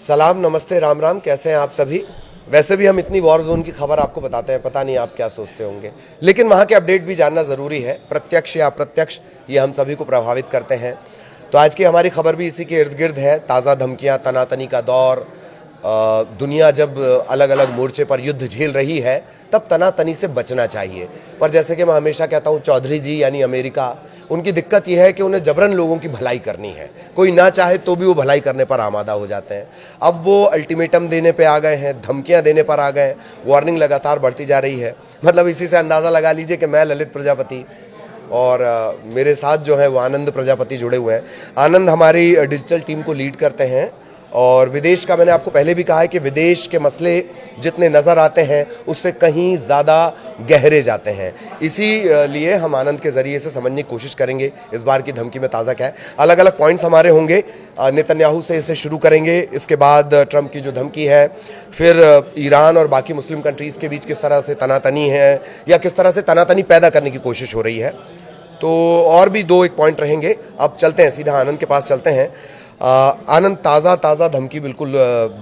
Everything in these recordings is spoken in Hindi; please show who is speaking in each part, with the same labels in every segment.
Speaker 1: सलाम, नमस्ते, राम राम। कैसे हैं आप सभी? वैसे भी हम इतनी वॉर जोन की खबर आपको बताते हैं, पता नहीं आप क्या सोचते होंगे, लेकिन वहाँ के अपडेट भी जानना ज़रूरी है। प्रत्यक्ष या अप्रत्यक्ष ये हम सभी को प्रभावित करते हैं। तो आज की हमारी खबर भी इसी के इर्द गिर्द है। ताज़ा धमकियाँ, तनातनी का दौर। दुनिया जब अलग अलग मोर्चे पर युद्ध झेल रही है तब तनातनी से बचना चाहिए। पर जैसे कि मैं हमेशा कहता हूँ, चौधरी जी यानी अमेरिका, उनकी दिक्कत यह है कि उन्हें जबरन लोगों की भलाई करनी है। कोई ना चाहे तो भी वो भलाई करने पर आमादा हो जाते हैं। अब वो अल्टीमेटम देने पे आ गए हैं, धमकियां देने पर आ गए हैं। वार्निंग लगातार बढ़ती जा रही है। मतलब इसी से अंदाज़ा लगा लीजिए कि मैं ललित प्रजापति और मेरे साथ जो है वो आनंद प्रजापति जुड़े हुए हैं। आनंद हमारी डिजिटल टीम को लीड करते हैं और विदेश का, मैंने आपको पहले भी कहा है कि विदेश के मसले जितने नज़र आते हैं उससे कहीं ज़्यादा गहरे जाते हैं। इसी लिए हम आनंद के ज़रिए से समझने की कोशिश करेंगे इस बार की धमकी में ताज़ा क्या है। अलग अलग पॉइंट्स हमारे होंगे। नेतन्याहू से इसे शुरू करेंगे, इसके बाद ट्रंप की जो धमकी है, फिर ईरान और बाकी मुस्लिम कंट्रीज़ के बीच किस तरह से तनातनी है या किस तरह से तनातनी पैदा करने की कोशिश हो रही है। तो और भी दो एक पॉइंट रहेंगे। अब चलते हैं, सीधा आनंद के पास चलते हैं। आनंद, ताज़ा धमकी बिल्कुल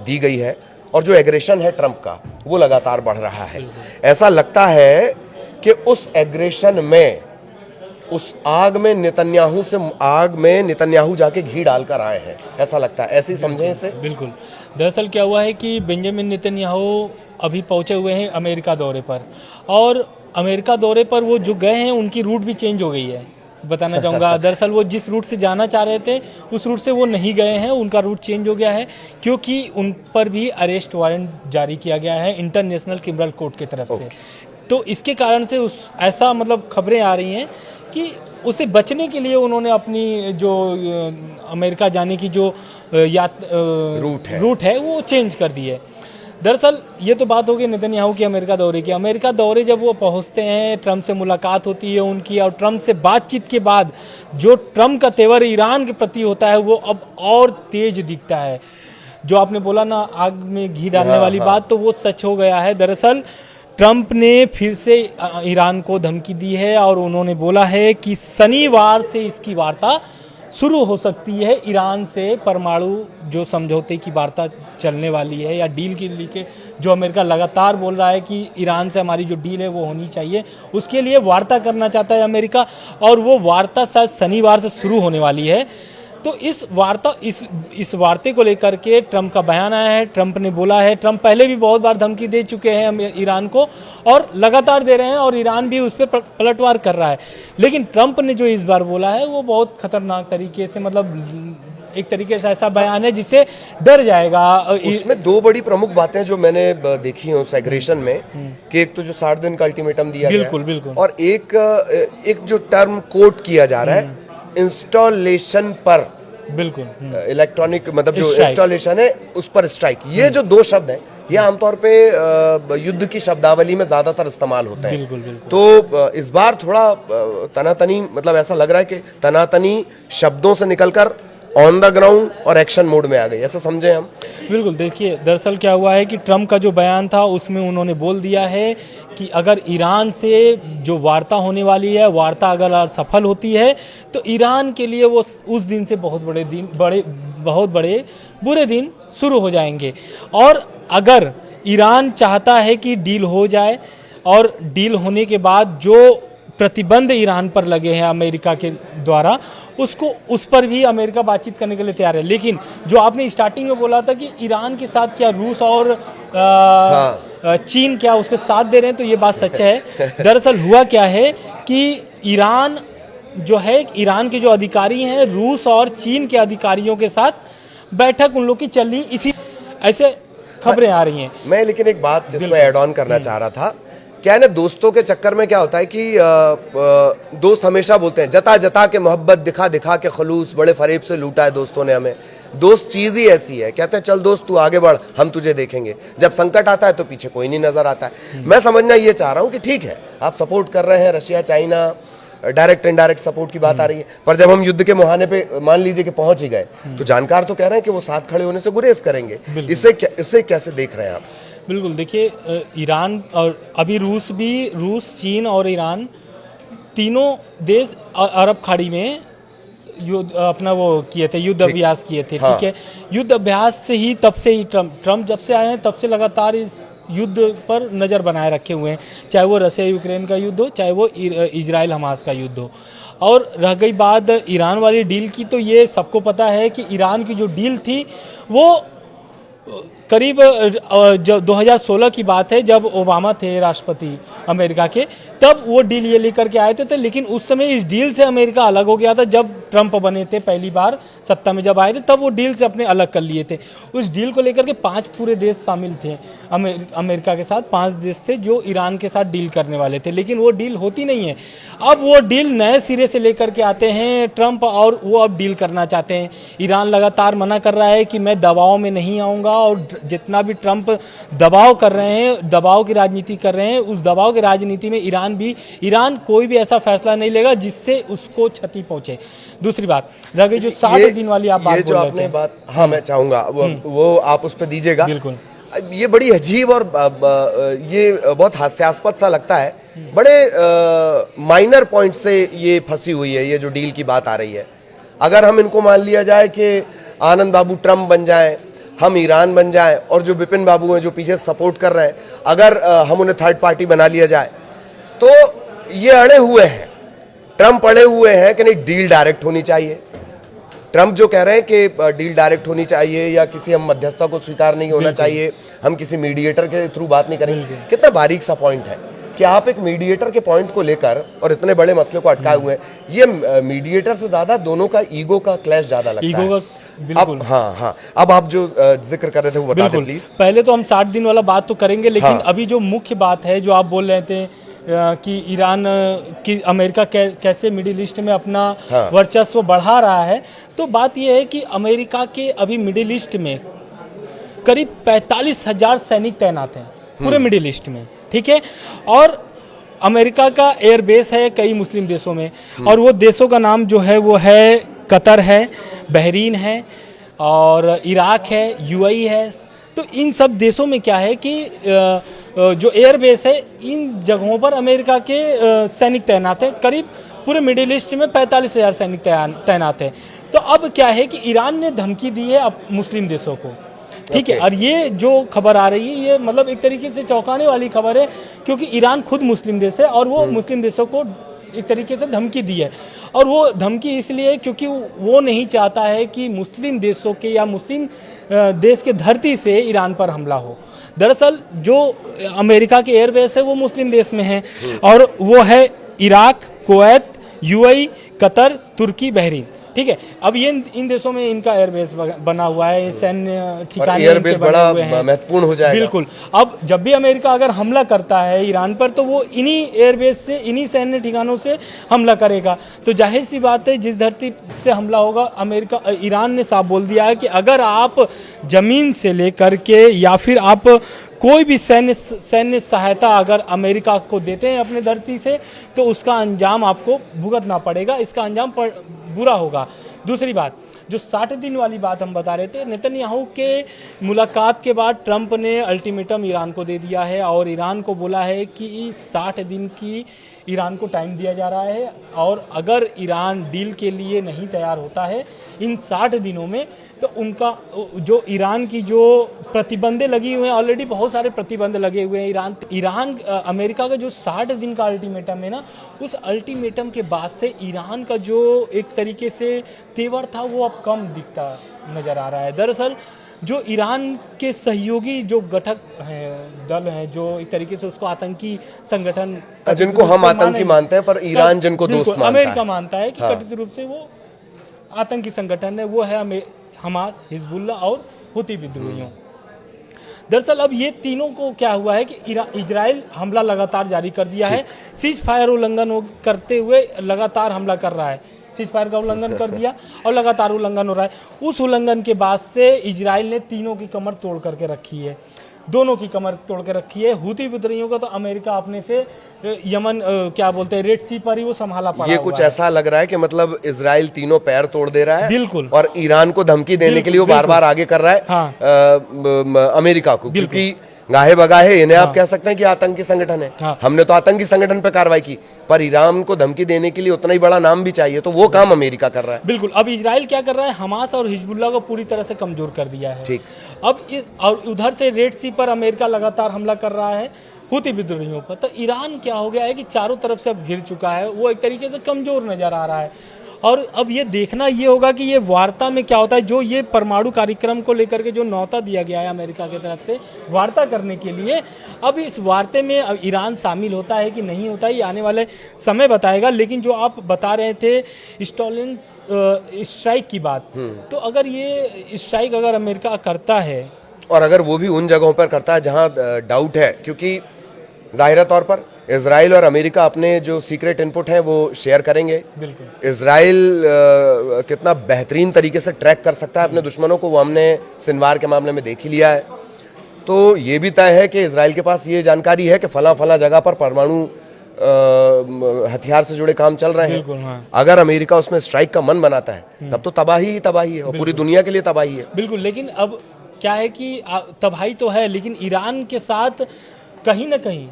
Speaker 1: दी गई है और जो एग्रेशन है ट्रंप का वो लगातार बढ़ रहा है। ऐसा लगता है कि उस एग्रेशन में, उस आग में नेतन्याहू जाके घी डालकर आए हैं, ऐसा लगता है। ऐसे ही समझें इसे।
Speaker 2: बिल्कुल। दरअसल क्या हुआ है कि बेंजामिन नेतन्याहू अभी पहुंचे हुए हैं अमेरिका दौरे पर, और अमेरिका दौरे पर वो जो गए हैं उनकी रूट भी चेंज हो गई है, बताना चाहूँगा। दरअसल वो जिस रूट से जाना चाह रहे थे उस रूट से वो नहीं गए हैं, उनका रूट चेंज हो गया है, क्योंकि उन पर भी अरेस्ट वारंट जारी किया गया है इंटरनेशनल क्रिमिनल कोर्ट की तरफ से। तो इसके कारण से ऐसा मतलब खबरें आ रही हैं कि उसे बचने के लिए उन्होंने अपनी जो अमेरिका जाने की जो रूट है वो चेंज कर दी है। दरअसल ये तो बात होगी नेतन्याहू की अमेरिका दौरे की। अमेरिका दौरे जब वो पहुंचते हैं, ट्रंप से मुलाकात होती है उनकी, और ट्रंप से बातचीत के बाद जो ट्रंप का तेवर ईरान के प्रति होता है वो अब और तेज दिखता है। जो आपने बोला ना आग में घी डालने वाली बात, तो वो सच हो गया है। दरअसल ट्रंप ने फिर से ईरान को धमकी दी है और उन्होंने बोला है कि शनिवार से इसकी वार्ता शुरू हो सकती है। ईरान से परमाणु जो समझौते की वार्ता चलने वाली है या डील के लिए, जो अमेरिका लगातार बोल रहा है कि ईरान से हमारी जो डील है वो होनी चाहिए, उसके लिए वार्ता करना चाहता है अमेरिका, और वो वार्ता शायद शनिवार से शुरू होने वाली है। तो इस वार्ते को लेकर के ट्रंप का बयान आया है। ट्रंप ने बोला है, ट्रंप पहले भी बहुत बार धमकी दे चुके हैं ईरान को और लगातार दे रहे हैं, और ईरान भी उस पर पलटवार कर रहा है। लेकिन ट्रंप ने जो इस बार बोला है वो बहुत खतरनाक तरीके से, मतलब एक तरीके से ऐसा बयान है जिससे डर जाएगा।
Speaker 1: उसमें दो बड़ी प्रमुख बातें जो मैंने देखी हैं उस एग्रेशन में, कि एक तो जो 60 दिन का अल्टीमेटम दिया गया है, और एक जो टर्म कोट किया जा रहा है इंस्टॉलेशन पर, बिल्कुल इलेक्ट्रॉनिक, मतलब जो इंस्टॉलेशन है उस पर स्ट्राइक। ये जो दो शब्द हैं ये आमतौर पे युद्ध की शब्दावली में ज्यादातर इस्तेमाल होते हैं। बिल्कुल। तो इस बार थोड़ा तनातनी, मतलब ऐसा लग रहा है कि तनातनी शब्दों से निकलकर ऑन द ग्राउंड और एक्शन मोड में आ गई, ऐसा समझे हम।
Speaker 2: बिल्कुल। देखिए, दरअसल क्या हुआ है कि ट्रंप का जो बयान था उसमें उन्होंने बोल दिया है कि अगर ईरान से जो वार्ता होने वाली है, वार्ता अगर सफल होती है तो ईरान के लिए वो उस दिन से बहुत बड़े बुरे दिन शुरू हो जाएंगे। और अगर ईरान चाहता है कि डील हो जाए, और डील होने के बाद जो प्रतिबंध ईरान पर लगे हैं अमेरिका के द्वारा, उस पर भी अमेरिका बातचीत करने के लिए तैयार है। लेकिन जो आपने स्टार्टिंग में बोला था कि ईरान के साथ क्या रूस और चीन क्या उसके साथ दे रहे हैं, तो ये बात सच है। दरअसल हुआ क्या है कि ईरान जो है, ईरान के जो अधिकारी हैं, रूस और चीन के अधिकारियों के साथ बैठक उन लोग की चल रही, इसी ऐसे खबरें आ रही हैं।
Speaker 1: मैं लेकिन एक बात इसमें ऐड ऑन करना चाह रहा था। क्या है ना, दोस्तों के चक्कर में क्या होता है कि दोस्त हमेशा बोलते हैं जता जता के मोहब्बत, दिखा दिखा के खलूस, बड़े फरेब से लूटा है दोस्तों ने हमें। दोस्त चीज़ ही ऐसी है, कहते हैं चल दोस्त तू आगे बढ़, हम तुझे देखेंगे। जब संकट आता है तो पीछे कोई नहीं नजर आता है। मैं समझना ये चाह रहा हूँ कि ठीक है, आप सपोर्ट कर रहे हैं Russia China, direct indirect support की बात आ रही है, पर जब हम युद्ध के मुहाने पे मान लीजिए कि पहुंच ही गए, तो जानकार तो कह रहे हैं कि वो साथ खड़े होने से गुरेज करेंगे। इससे कैसे देख रहे हैं आप?
Speaker 2: बिल्कुल। देखिए, ईरान और अभी रूस, चीन और ईरान तीनों देश अरब खाड़ी में युद्ध अपना वो किए थे, युद्ध अभ्यास किए थे,
Speaker 1: हाँ।
Speaker 2: ठीक है। युद्ध अभ्यास से ही तब से ही ट्रम्प जब से आए हैं तब से लगातार इस युद्ध पर नज़र बनाए रखे हुए हैं, चाहे वो रसिया यूक्रेन का युद्ध हो, चाहे वो इजराइल हमास का युद्ध हो। और रह गई बात ईरान वाली डील की, तो ये सबको पता है कि ईरान की जो डील थी वो करीब जो 2016 की बात है, जब ओबामा थे राष्ट्रपति अमेरिका के, तब वो डील ये लेकर के आए थे। लेकिन उस समय इस डील से अमेरिका अलग हो गया था। जब ट्रम्प बने थे पहली बार सत्ता में जब आए थे, तब वो डील से अपने अलग कर लिए थे। उस डील को लेकर के 5 पूरे देश शामिल थे अमेरिका के साथ। 5 देश थे जो ईरान के साथ डील करने वाले थे, लेकिन वो डील होती नहीं है। अब वो डील नए सिरे से लेकर के आते हैं ट्रम्प, और वो अब डील करना चाहते हैं। ईरान लगातार मना कर रहा है कि मैं दबाव में नहीं आऊँगा, और जितना भी ट्रम्प दबाव कर रहे हैं, दबाव की राजनीति कर रहे हैं, उस दबाव की राजनीति में ईरान कोई भी ऐसा फैसला नहीं लेगा जिससे उसको क्षति पहुंचे। दूसरी बात रह गई जो 60 दिन वाली आप बात
Speaker 1: ये जो आपने बात, हाँ मैं चाहूंगा वो आप उस पर दीजिएगा।
Speaker 2: बिल्कुल।
Speaker 1: ये बड़ी अजीब और ये बहुत हास्यास्पद सा लगता है। बड़े माइनर पॉइंट से ये फंसी हुई है, ये जो डील की बात आ रही है। अगर हम इनको मान लिया जाए कि आनंद बाबू ट्रम्प बन जाएं, हम ईरान बन जाएं, और जो विपिन बाबू हैं जो पीछे सपोर्ट कर रहे हैं, अगर हम उन्हें थर्ड पार्टी बना लिया जाए, तो ये अड़े हुए हैं, ट्रम्प अड़े हुए हैं कि नहीं डील डायरेक्ट होनी चाहिए। ट्रम्प जो कह रहे हैं कि डील डायरेक्ट होनी चाहिए, या किसी हम मध्यस्थता को स्वीकार नहीं होना चाहिए, हम किसी मीडिएटर के थ्रू बात नहीं करेंगे। कितना बारीक सा पॉइंट है कि आप एक मीडिएटर के पॉइंट को लेकर और इतने बड़े मसले को अटकाए हुए हैं। ये मीडिएटर से ज्यादा दोनों का ईगो का क्लैश ज्यादा लगता है।
Speaker 2: बिल्कुल।
Speaker 1: अब हाँ, अब आप जो जिक्र कर रहे थे वो बता दें प्लीज।
Speaker 2: पहले तो हम 60 दिन वाला बात तो करेंगे, लेकिन अभी जो मुख्य बात है जो आप बोल रहे थे कि ईरान की अमेरिका कैसे मिडिल ईस्ट में अपना वर्चस्व बढ़ा रहा है, तो बात यह है कि अमेरिका के अभी मिडिल ईस्ट में करीब 45,000 सैनिक तैनात हैं पूरे मिडिल ईस्ट में, ठीक है। और अमेरिका का एयरबेस है कई मुस्लिम देशों में, और वो देशों का नाम जो है वो है कतर है, बहरीन है, और इराक है, यूएई है। तो इन सब देशों में क्या है कि जो एयरबेस है, इन जगहों पर अमेरिका के सैनिक तैनात हैं। करीब पूरे मिडिल ईस्ट में 45,000 सैनिक तैनात हैं। तो अब क्या है कि ईरान ने धमकी दी है अब मुस्लिम देशों को, ठीक है। और ये जो खबर आ रही है, ये मतलब एक तरीके से चौंकाने वाली खबर है, क्योंकि ईरान खुद मुस्लिम देश है और वो मुस्लिम देशों को एक तरीके से धमकी दी है। और वो धमकी इसलिए क्योंकि वो नहीं चाहता है कि मुस्लिम देशों के या मुस्लिम देश के धरती से ईरान पर हमला हो। दरअसल जो अमेरिका के एयरबेस है वो मुस्लिम देश में है, और वो है इराक, कुवैत, यूएई, कतर, तुर्की, बहरीन, ठीक है। अब ये इन देशों में इनका एयरबेस बना हुआ है, सैन्य ठिकाने
Speaker 1: एयरबेस बड़ा महत्वपूर्ण हो जाएगा।
Speaker 2: बिल्कुल। अब जब भी अमेरिका अगर हमला करता है ईरान पर, तो वो इन्हीं एयरबेस से, इन्हीं सैन्य ठिकानों से हमला करेगा। तो जाहिर सी बात है, जिस धरती से हमला होगा, ईरान ने साफ बोल दिया है कि अगर आप जमीन से लेकर के या फिर आप कोई भी सैन्य सहायता अगर अमेरिका को देते हैं अपने धरती से, तो उसका अंजाम आपको भुगतना पड़ेगा, इसका अंजाम बुरा होगा। दूसरी बात, जो 60 दिन वाली बात हम बता रहे थे, नेतन्याहू के मुलाकात के बाद ट्रंप ने अल्टीमेटम ईरान को दे दिया है, और ईरान को बोला है कि 60 दिन की ईरान को टाइम दिया जा रहा है, और अगर ईरान डील के लिए नहीं तैयार होता है इन 60 दिनों में, तो उनका जो ईरान की जो प्रतिबंधें लगी हुए हैं, ऑलरेडी बहुत सारे प्रतिबंध लगे हुए हैं। ईरान अमेरिका का जो 60 दिन का अल्टीमेटम है ना, उस अल्टीमेटम के बाद से ईरान का जो एक तरीके से तेवर था वो अब कम दिखता नज़र आ रहा है। दरअसल जो ईरान के सहयोगी जो घटक हैं, दल हैं, जो एक तरीके से उसको आतंकी संगठन,
Speaker 1: जिनको हम आतंकी मानते हैं, पर ईरान जिनको दोस्त मानता है,
Speaker 2: अमेरिका मानता है कि कथित रूप से वो आतंकी संगठन है, वो है हमास, हिजबुल्ला और हुती विद्रोहियों। दरअसल अब ये तीनों को क्या हुआ है कि इजराइल हमला लगातार जारी कर दिया है, सीज फायर उल्लंघन करते हुए लगातार हमला कर रहा है, सीज फायर का उल्लंघन कर दिया और लगातार उल्लंघन हो रहा है। उस उल्लंघन के बाद से इजराइल ने तीनों की कमर तोड़ करके रखी है, दोनों की कमर तोड़ के रखी है। हुती विद्रोहियों का तो अमेरिका अपने से यमन क्या बोलते हैं, रेड सी पर ही वो संभाला पड़ा।
Speaker 1: ये कुछ ऐसा लग रहा है कि मतलब इजराइल तीनों पैर तोड़ दे रहा है,
Speaker 2: बिल्कुल,
Speaker 1: और ईरान को धमकी देने के लिए वो बार बार आगे कर रहा है,
Speaker 2: हाँ,
Speaker 1: अमेरिका को, क्योंकि गाहे बगाहे इन्हें आप कह सकते हैं कि आतंकी संगठन है।
Speaker 2: हाँ।
Speaker 1: हमने तो आतंकी संगठन पर कार्रवाई की, पर ईरान को धमकी देने के लिए उतना ही बड़ा नाम भी चाहिए, तो वो काम अमेरिका कर रहा है।
Speaker 2: बिल्कुल। अब इजराइल क्या कर रहा है, हमास और हिजबुल्लाह को पूरी तरह से कमजोर कर दिया है।
Speaker 1: ठीक।
Speaker 2: अब इस और उधर से रेड सी पर अमेरिका लगातार हमला कर रहा है हुती विद्रोहियों पर। तो ईरान क्या हो गया है कि चारों तरफ से अब घिर चुका है, वो एक तरीके से कमजोर नजर आ रहा है। और अब ये देखना ये होगा कि ये वार्ता में क्या होता है। जो ये परमाणु कार्यक्रम को लेकर के जो न्योता दिया गया है अमेरिका की तरफ से वार्ता करने के लिए, अब इस वार्ते में अब ईरान शामिल होता है कि नहीं होता है, ये आने वाले समय बताएगा। लेकिन जो आप बता रहे थे स्टॉलिन स्ट्राइक की बात, तो अगर ये स्ट्राइक अगर अमेरिका करता है,
Speaker 1: और अगर वो भी उन जगहों पर करता है जहां डाउट है, क्योंकि जाहिर तौर पर इजराइल और अमेरिका अपने जो सीक्रेट इनपुट हैं वो शेयर करेंगे।
Speaker 2: बिल्कुल
Speaker 1: इजराइल कितना बेहतरीन तरीके से ट्रैक कर सकता है अपने दुश्मनों को, वो हमने सिनवार के मामले में देख ही लिया है। तो ये भी तय है कि इजराइल के पास ये जानकारी है कि फला फला जगह पर परमाणु हथियार से जुड़े काम चल रहे
Speaker 2: बिल्कुल।
Speaker 1: हैं।
Speaker 2: हाँ।
Speaker 1: अगर अमेरिका उसमें स्ट्राइक का मन बनाता है तब तो तबाही ही तबाही है, और पूरी दुनिया के लिए तबाही है।
Speaker 2: बिल्कुल। लेकिन अब क्या है कि तबाही तो है, लेकिन ईरान के साथ कहीं ना कहीं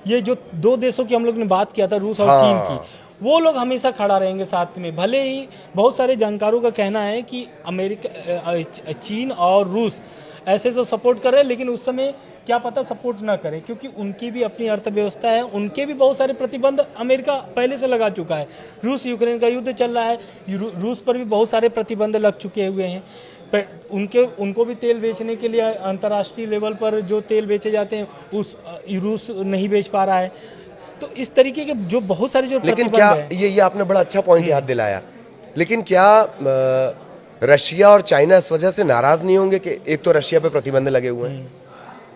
Speaker 2: ये जो दो देशों की हम लोग ने बात किया था, रूस और चीन की, वो लोग हमेशा खड़ा रहेंगे साथ में। भले ही बहुत सारे जानकारों का कहना है कि अमेरिका, चीन और रूस ऐसे से सपोर्ट कर रहे हैं, लेकिन उस समय क्या पता सपोर्ट ना करें, क्योंकि उनकी भी अपनी अर्थव्यवस्था है, उनके भी बहुत सारे प्रतिबंध अमेरिका पहले से लगा चुका है। रूस यूक्रेन का युद्ध चल रहा है, रूस पर भी बहुत सारे प्रतिबंध लग चुके हुए हैं। उनको भी तेल बेचने के लिए अंतर्राष्ट्रीय लेवल पर जो तेल बेचे जाते हैं उस रूस नहीं बेच पा रहा है। तो इस तरीके के जो बहुत सारे जो
Speaker 1: लेकिन
Speaker 2: प्रतिबंध
Speaker 1: क्या
Speaker 2: हैं,
Speaker 1: ये आपने बड़ा अच्छा पॉइंट याद दिलाया, लेकिन क्या रशिया और चाइना इस वजह से नाराज नहीं होंगे कि एक तो रशिया पे प्रतिबंध लगे हुए हैं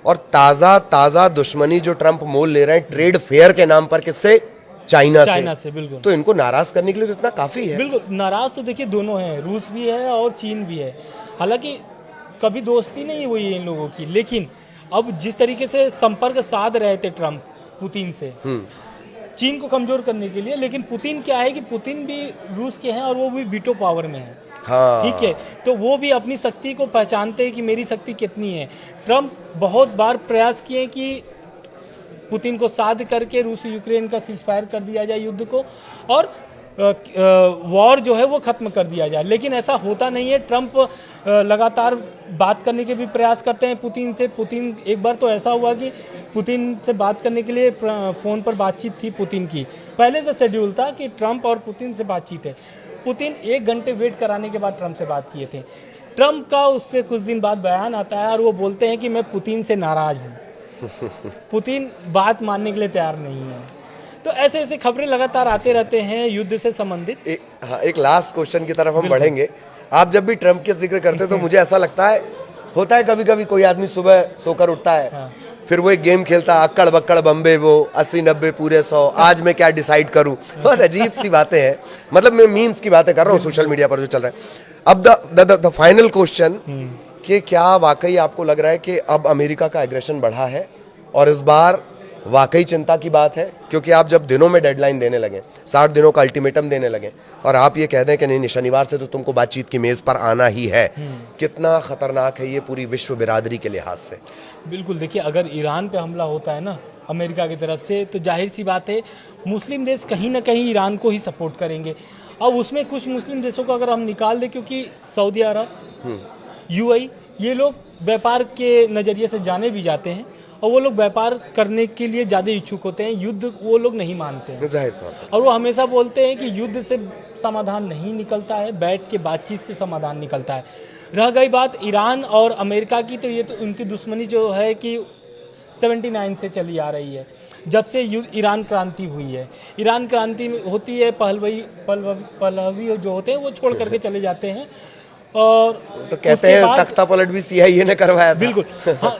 Speaker 1: और ताजा दुश्मनी जो ट्रंप मोल ले रहे हैं ट्रेड फेयर के नाम पर, किससे? चाइना
Speaker 2: से। बिल्कुल।
Speaker 1: तो इनको नाराज करने के लिए तो इतना काफी है।
Speaker 2: बिल्कुल नाराज तो देखिए दोनों हैं, रूस भी है और चीन भी है। हालांकि कभी दोस्ती नहीं हुई है इन लोगों की, लेकिन अब जिस तरीके से संपर्क साध रहे थे ट्रंप पुतिन से चीन को कमजोर करने के लिए, लेकिन पुतिन क्या है कि पुतिन भी रूस के हैं और वो भी वीटो पावर में है।
Speaker 1: हाँ।
Speaker 2: ठीक है, तो वो भी अपनी शक्ति को पहचानते हैं कि मेरी शक्ति कितनी है। ट्रंप बहुत बार प्रयास किए कि पुतिन को साध करके रूस यूक्रेन का सीजफायर कर दिया जाए युद्ध को, और वॉर जो है वो खत्म कर दिया जाए, लेकिन ऐसा होता नहीं है। ट्रंप लगातार बात करने के भी प्रयास करते हैं पुतिन से। पुतिन एक बार तो ऐसा हुआ कि पुतिन से बात करने के लिए फ़ोन पर बातचीत थी पुतिन की, पहले से शेड्यूल था कि ट्रंप और पुतिन से बातचीत है। पुतिन 1 घंटे वेट कराने के बाद ट्रंप से बात किए थे। ट्रंप का उस पर कुछ दिन बाद बयान आता है और वो बोलते हैं कि मैं पुतिन से नाराज़ हूँ। पुतिन बात मानने के लिए तैयार नहीं है। तो ऐसे ऐसे खबरें लगातार आते रहते हैं युद्ध से संबंधित।
Speaker 1: एक लास्ट क्वेश्चन की तरफ हम बढ़ेंगे। आप जब भी ट्रंप के जिक्र करते हैं तो मुझे ऐसा लगता है, होता है कभी कभी कोई आदमी सुबह सोकर उठता है,
Speaker 2: हाँ।
Speaker 1: फिर वो एक गेम खेलता है, अक्कड़ बक्कड़ बम्बे वो 80-90 पूरे 100, आज मैं क्या डिसाइड करूं। बहुत अजीब सी बातें हैं, मतलब मैं मीम्स की बातें कर रहा हूँ सोशल मीडिया पर जो चल रहा है। अब द फाइनल क्वेश्चन कि क्या वाकई आपको लग रहा है कि अब अमेरिका का एग्रेशन बढ़ा है और इस बार वाकई चिंता की बात है? क्योंकि आप जब दिनों में डेडलाइन देने लगे, 60 दिनों का अल्टीमेटम देने लगे, और आप ये कह दें कि नहीं शनिवार से तो तुमको बातचीत की मेज पर आना ही है, कितना खतरनाक है ये पूरी विश्व बिरादरी के लिहाज से?
Speaker 2: बिल्कुल। देखिए, अगर ईरान पे हमला होता है ना अमेरिका की तरफ से, तो जाहिर सी बात है मुस्लिम देश कहीं ना कहीं ईरान को ही सपोर्ट करेंगे। अब उसमें कुछ मुस्लिम देशों को अगर हम निकाल दें, क्योंकि सऊदी अरब, यूएई, ये लोग व्यापार के नज़रिए से जाने भी जाते हैं और वो लोग व्यापार करने के लिए ज़्यादा इच्छुक होते हैं। युद्ध वो लोग नहीं मानते हैं,
Speaker 1: जाहिर तौर पर।
Speaker 2: और वो हमेशा बोलते हैं कि युद्ध से समाधान नहीं निकलता है, बैठ के बातचीत से समाधान निकलता है। रह गई बात ईरान और अमेरिका की, तो ये तो उनकी दुश्मनी जो है कि 79 से चली आ रही है, जब से ईरान क्रांति हुई है। ईरान क्रांति होती है, पहलवी जो होते हैं वो छोड़ करके चले जाते हैं, और
Speaker 1: तो कहते हैं तख्ता पलट भी सीआईए ने करवाया था।
Speaker 2: बिल्कुल। हाँ,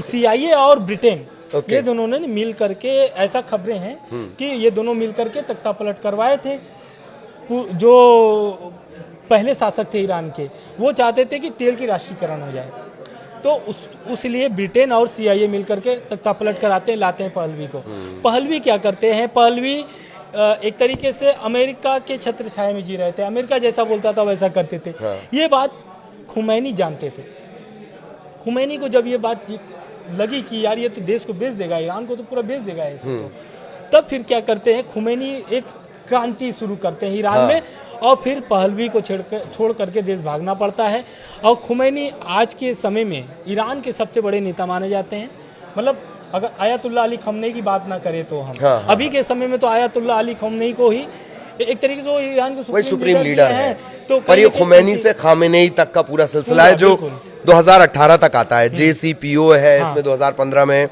Speaker 2: सीआईए और ब्रिटेन, ये दोनों ने मिल करके, ऐसा खबरें हैं कि ये दोनों मिल करके तख्ता पलट करवाए थे। जो पहले शासक थे ईरान के, वो चाहते थे कि तेल की राष्ट्रीयकरण हो जाए, तो उसलिए ब्रिटेन और सीआईए मिल करके तख्ता पलट कराते हैं, लाते हैं पहलवी को। पहलवी क्या करते हैं? पहलवी एक तरीके से अमेरिका के छत्र छाया में जी रहे थे, अमेरिका जैसा बोलता था वैसा करते थे। ये बात खुमैनी जानते थे। खुमैनी को जब ये बात लगी कि यार ये तो देश को बेच देगा, ईरान को तो पूरा बेच देगा ऐसे, तो तब फिर क्या करते हैं, खुमैनी एक क्रांति शुरू करते हैं ईरान में, और फिर पहलवी को छोड़ करके देश भागना पड़ता है। और खुमैनी आज के समय में ईरान के सबसे बड़े नेता माने जाते हैं। मतलब अगर आयतुल्लाह अली खमनेई की बात ना करें तो हम अभी के समय में तो आयतुल्लाह अली खमनेई को ही एक तरीके से वो ईरान के
Speaker 1: सुप्रीम लीडर है।
Speaker 2: तो
Speaker 1: पर ये खुमैनी से खामेनेई तक का पूरा सिलसिला है जो 2018 तक आता है। JCPO है इसमें 2015 में,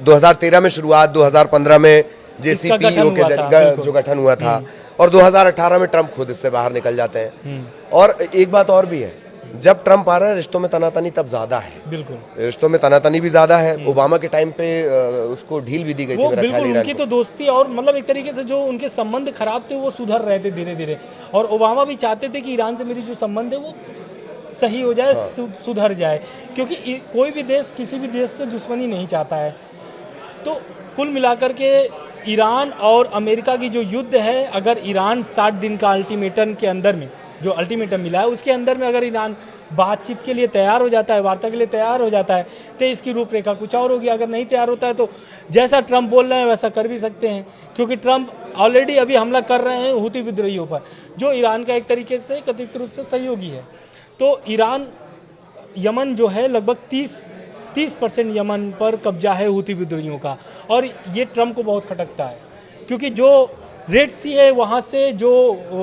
Speaker 1: 2013 में शुरुआत, 2015 में JCPO के जो गठन हुआ था, और 2018 में ट्रम्प खुद इससे बाहर निकल जाते हैं। और एक बात और भी है, जब ट्रम्प आ रहा है रिश्तों में तनातनी तब ज्यादा है, बिल्कुल रिश्तों में तनातनी भी ज्यादा है। ओबामा के टाइम पे उसको ढील भी दी गई थी मेरा ख्याल है।
Speaker 2: उनकी तो दोस्ती और मतलब एक तरीके से जो उनके संबंध खराब थे वो सुधर रहे थे धीरे धीरे, और ओबामा भी चाहते थे कि ईरान से मेरी जो संबंध है वो सही हो जाए, सुधर जाए, क्योंकि कोई भी देश किसी भी देश से दुश्मनी नहीं चाहता है। तो कुल मिलाकर के ईरान और अमेरिका की जो युद्ध है, अगर ईरान 60 दिन का अल्टीमेटम के अंदर में, जो अल्टीमेटम मिला है उसके अंदर में अगर ईरान बातचीत के लिए तैयार हो जाता है, वार्ता के लिए तैयार हो जाता है, तो इसकी रूपरेखा कुछ और होगी। अगर नहीं तैयार होता है तो जैसा ट्रम्प बोल रहे हैं वैसा कर भी सकते हैं, क्योंकि ट्रम्प ऑलरेडी अभी हमला कर रहे हैं हूती विद्रोहियों पर, जो ईरान का एक तरीके से कथित रूप से सहयोगी है। तो ईरान, यमन जो है लगभग 30% यमन पर कब्जा है हूती विद्रोहियों का, और ये ट्रम्प को बहुत खटकता है, क्योंकि जो रेड सी है वहाँ से जो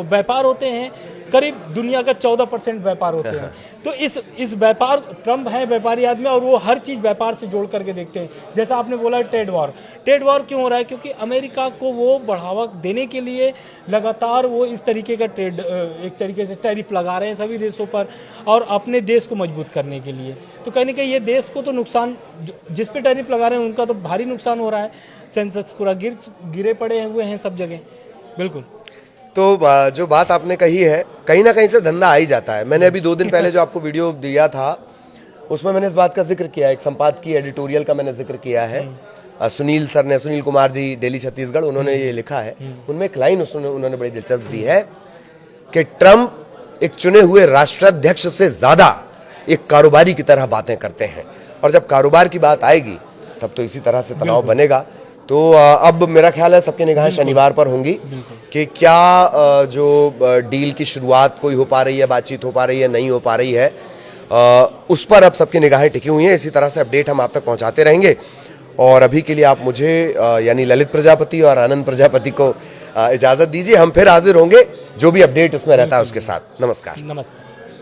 Speaker 2: व्यापार होते हैं करीब दुनिया का 14% व्यापार होते हैं। तो इस व्यापार, ट्रम्प है व्यापारी आदमी और वो हर चीज़ व्यापार से जोड़ करके देखते हैं। जैसा आपने बोला ट्रेड वॉर क्यों हो रहा है, क्योंकि अमेरिका को वो बढ़ावा देने के लिए लगातार वो इस तरीके का एक तरीके से टैरिफ लगा रहे हैं सभी देशों पर, और अपने देश को मजबूत करने के लिए। तो कहीं ना कहीं ये देश को तो नुकसान, जिस पे टैरिफ लगा रहे हैं उनका तो भारी नुकसान हो रहा है। सेंसेक्स पूरा गिरे पड़े हुए हैं सब जगह। बिल्कुल।
Speaker 1: तो जो बात आपने कही है, कहीं ना कहीं से धंधा आ ही जाता है। मैंने अभी 2 दिन पहले जो आपको वीडियो दिया था उसमें मैंने इस बात का जिक्र किया, एक संपादकीय एडिटोरियल का मैंने जिक्र किया है। सुनील कुमार जी, डेली छत्तीसगढ़, उन्होंने ये लिखा है। उनमें एक लाइन उन्होंने बड़ी दिलचस्प दी है कि ट्रम्प एक चुने हुए राष्ट्राध्यक्ष से ज्यादा एक कारोबारी की तरह बातें करते हैं, और जब कारोबार की बात आएगी तब तो इसी तरह से तनाव बनेगा। तो अब मेरा ख्याल है सबकी निगाहें शनिवार पर होंगी कि क्या जो डील की शुरुआत कोई हो पा रही है, बातचीत हो पा रही है, नहीं हो पा रही है, उस पर अब सबकी निगाहें टिकी हुई हैं। इसी तरह से अपडेट हम आप तक पहुंचाते रहेंगे। और अभी के लिए आप मुझे यानी ललित प्रजापति और आनंद प्रजापति को इजाज़त दीजिए। हम फिर हाजिर होंगे जो भी अपडेट इसमें रहता है उसके साथ। नमस्कार।